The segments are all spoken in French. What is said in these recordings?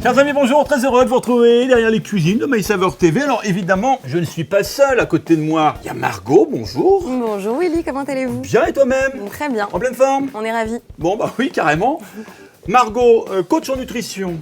Chers amis, bonjour, très heureux de vous retrouver derrière les cuisines de MySaveur TV. Alors évidemment, je ne suis pas seul, à côté de moi, il y a Margot, bonjour. Bonjour Willy, comment allez-vous? Bien et toi-même? Très bien. En pleine forme? On est ravis. Bon bah oui, carrément. Margot, coach en nutrition,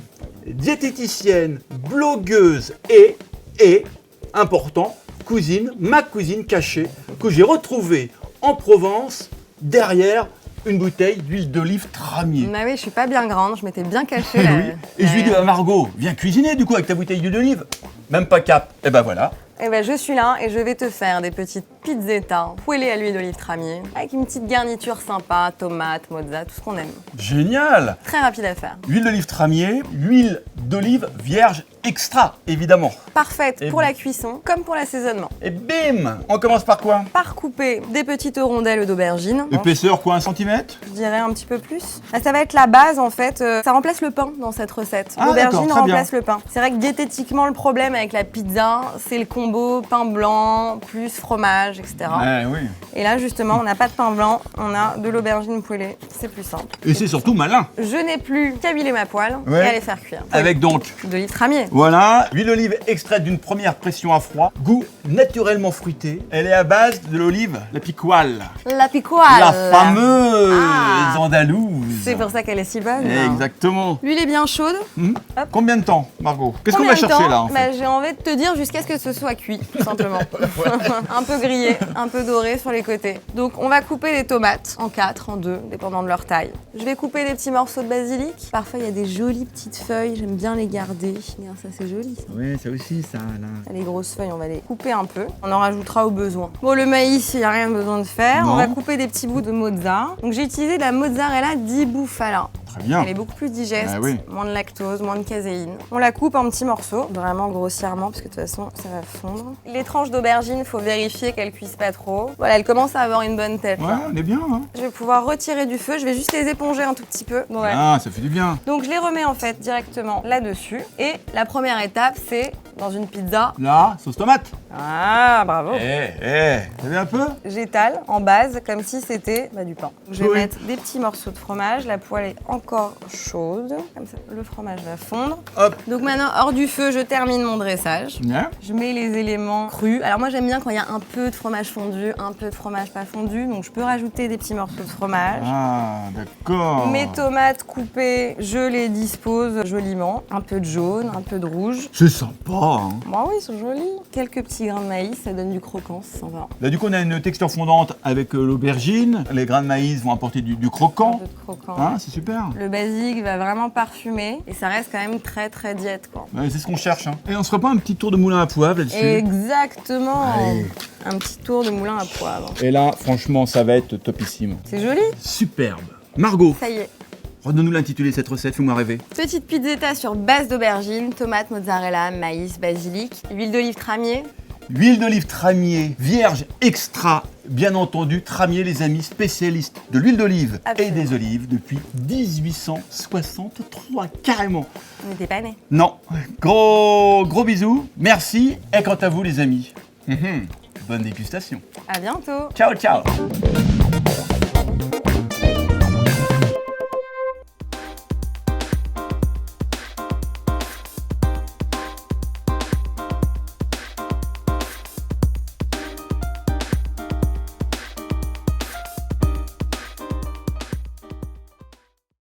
diététicienne, blogueuse et, important, cousine, ma cousine cachée, que j'ai retrouvée en Provence, derrière une bouteille d'huile d'olive Tramier. Bah oui, je suis pas bien grande, je m'étais bien cachée là. Oui. Et je lui dis, Margot, viens cuisiner du coup avec ta bouteille d'huile d'olive. Même pas cap. Et ben voilà. Et ben je suis là et je vais te faire des petites pizzettas poêlées à l'huile d'olive Tramier avec une petite garniture sympa, tomates, mozza, tout ce qu'on aime. Génial. Très rapide à faire. Huile d'olive Tramier, huile d'olive vierge extra, évidemment. Parfaite Et pour la cuisson comme pour l'assaisonnement. Et bim, on commence par quoi? Par couper des petites rondelles d'aubergine. Épaisseur quoi, 1 centimètre? Je dirais un petit peu plus. Bah, ça va être la base en fait. Ça remplace le pain dans cette recette. Ah, L'aubergine d'accord, très remplace le pain. C'est vrai que diététiquement, le problème avec la pizza, c'est le combo pain blanc plus fromage, etc. Ouais, oui. Et là, justement, on n'a pas de pain blanc, on a de l'aubergine poêlée. C'est plus simple. Et c'est surtout malin. Je n'ai plus qu'à huiler ma poêle Ouais. et à les faire cuire. Avec donc, De l'huile Tramier. voilà, huile d'olive extraite d'une première pression à froid, goût naturellement fruité. Elle est à base de l'olive, la picoile. La picoile. La fameuse Ah. andalouse. C'est pour ça qu'elle est si bonne. Exactement. L'huile est bien chaude. Hop. Combien de temps, Margot? Qu'est-ce qu'on Combien va de chercher temps là en fait? Bah, j'ai envie de te dire jusqu'à ce que ce soit cuit, tout simplement. Un peu grillé, un peu doré sur les côtés. Donc on va couper les tomates en 4, en 2, dépendant de leur taille. Je vais couper des petits morceaux de basilic. Parfois il y a des jolies petites feuilles, j'aime bien les garder. Regarde, ça c'est joli ça. Oui, ça aussi, ça là. Les grosses feuilles, on va les couper un peu. On en rajoutera au besoin. Bon, le maïs, il n'y a rien besoin de faire. Non. On va couper des petits bouts de mozza. Donc j'ai utilisé de la mozzarella di bufala. Très bien. Elle est beaucoup plus digeste, Ah oui. moins de lactose, moins de caséine. On la coupe en petits morceaux, vraiment grossièrement, parce que de toute façon, ça va fondre. Les tranches d'aubergine, il faut vérifier qu'elles cuisent pas trop. Voilà, elle commence à avoir une bonne tête. Ouais, Là. on est bien, hein. Je vais pouvoir retirer du feu, je vais juste les éponger un tout petit peu. Ouais. Ah, ça fait du bien. Donc je les remets en fait directement là-dessus. Et la première étape, c'est dans une pizza. Là, sauce tomate. Ah, bravo. T'as vu un peu? J'étale en base comme si c'était du pain. Je vais Oui. mettre des petits morceaux de fromage. La poêle est encore chaude. Comme ça, le fromage va fondre. Hop. Donc maintenant, hors du feu, je termine mon dressage. Bien. Je mets les éléments crus. Alors moi, j'aime bien quand il y a un peu de fromage fondu, un peu de fromage pas fondu. Donc je peux rajouter des petits morceaux de fromage. Ah, d'accord. Mes tomates coupées, je les dispose joliment. Un peu de jaune, un peu de rouge. C'est sympa, hein. Bah oui, ils sont jolis. Quelques petits grains de maïs, ça donne du croquant, c'est sympa. Là, du coup, on a une texture fondante avec l'aubergine. Les grains de maïs vont apporter du Un croquant. peu de croquant. Hein, c'est super. Le basique va vraiment parfumer et ça reste quand même très très diète quoi. Ouais, c'est ce qu'on cherche. Hein. Et on se fera pas un petit tour de moulin à poivre là-dessus? Exactement. Allez. Un petit tour de moulin à poivre. Et là, franchement, ça va être topissime. C'est joli. Superbe. Margot, Ça y est. redonne-nous l'intitulé de cette recette, fais-moi rêver. Petite pizzetta sur base d'aubergine, tomate, mozzarella, maïs, basilic, huile d'olive Tramier. Huile d'olive Tramier, vierge extra, bien entendu. Tramier, les amis, spécialistes de l'huile d'olive et Absolument. des olives depuis 1863, carrément. On n'était pas nés. Non, gros bisous, merci, et quant à vous les amis, bonne dégustation. À bientôt. Ciao, ciao.